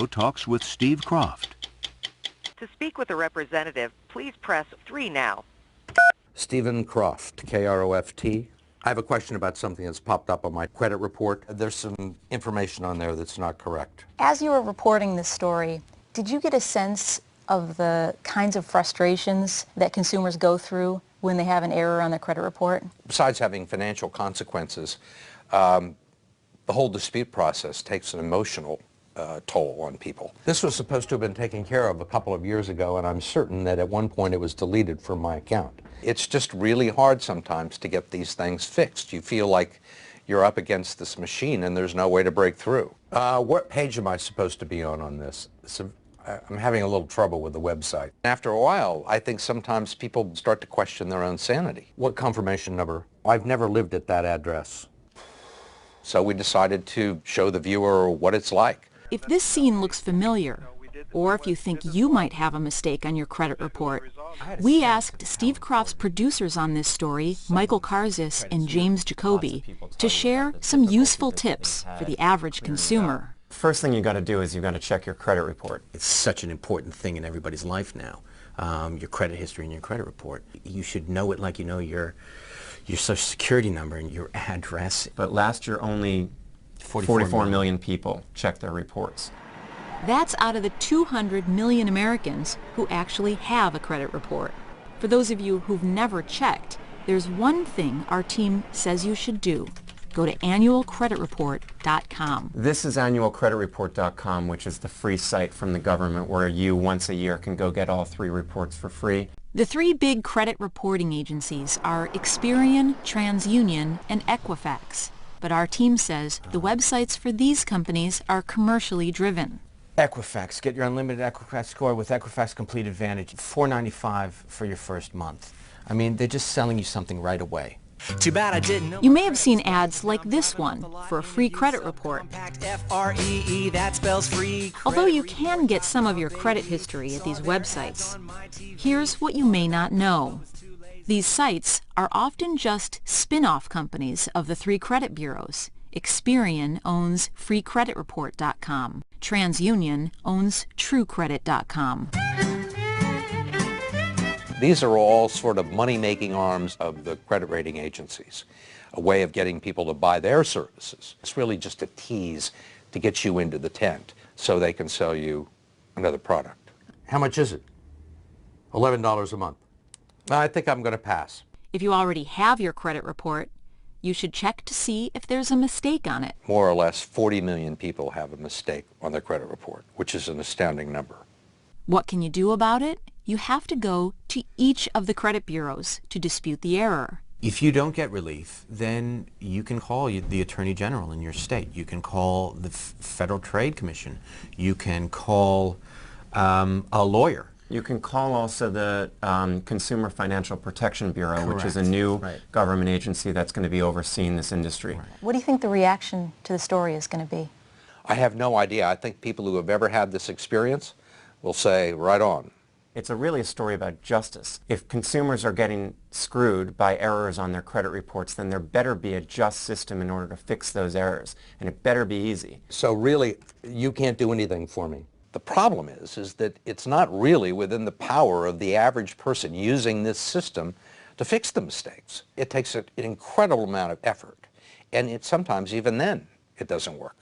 Bureau talks with Steve Kroft. To speak with a representative, please press 3 now. Stephen Kroft, K-R-O-F-T. I have a question about something that's popped up on my credit report. There's some information on there that's not correct. As you were reporting this story, did you get a sense of the kinds of frustrations that consumers go through when they have an error on their credit report? Besides having financial consequences, the whole dispute process takes an emotional toll on people. This was supposed to have been taken care of a couple of years ago, and I'm certain that at one point it was deleted from my account. It's just really hard sometimes to get these things fixed. You feel like you're up against this machine and there's no way to break through. What page am I supposed to be on this? I'm having a little trouble with the website. After a while, I think sometimes people start to question their own sanity. What confirmation number? I've never lived at that address. So we decided to show the viewer what it's like. If this scene looks familiar, or if you think you might have a mistake on your credit report, we asked Steve Kroft's producers on this story, Michael Karzis and James Jacoby, to share some useful tips for the average consumer. First thing you got to do is you got to check your credit report. It's such an important thing in everybody's life now. Your credit history and your credit report. You should know it like you know your social security number and your address. But last year only 44 million people checked their reports. That's out of the 200 million Americans who actually have a credit report. For those of you who've never checked, there's one thing our team says you should do. Go to annualcreditreport.com. This is annualcreditreport.com, which is the free site from the government where you once a year can go get all 3 reports for free. The 3 big credit reporting agencies are Experian, TransUnion, and Equifax. But our team says the websites for these companies are commercially driven. Equifax. Get your unlimited Equifax score with Equifax Complete Advantage. $4.95 for your first month. I mean, they're just selling you something right away. Too bad I didn't know. You may have seen ads like this one for a free credit report. F-R-E-E, that spells free. Although you can get some of your credit history at these websites, here's what you may not know. These sites are often just spin-off companies of the 3 credit bureaus. Experian owns freecreditreport.com. TransUnion owns TrueCredit.com. These are all sort of money-making arms of the credit rating agencies, a way of getting people to buy their services. It's really just a tease to get you into the tent so they can sell you another product. How much is it? $11 a month. I think I'm going to pass. If you already have your credit report, you should check to see if there's a mistake on it. More or less 40 million people have a mistake on their credit report, which is an astounding number. What can you do about it? You have to go to each of the credit bureaus to dispute the error. If you don't get relief, then you can call the Attorney General in your state. You can call the Federal Trade Commission. You can call a lawyer. You can call also the Consumer Financial Protection Bureau, Correct. which is a new Right. government agency that's going to be overseeing this industry. Right. What do you think the reaction to the story is going to be? I have no idea. I think people who have ever had this experience will say, right on. It's really a story about justice. If consumers are getting screwed by errors on their credit reports, then there better be a just system in order to fix those errors, and it better be easy. So really, you can't do anything for me. The problem is that it's not really within the power of the average person using this system to fix the mistakes. It takes an incredible amount of effort, and sometimes even then it doesn't work.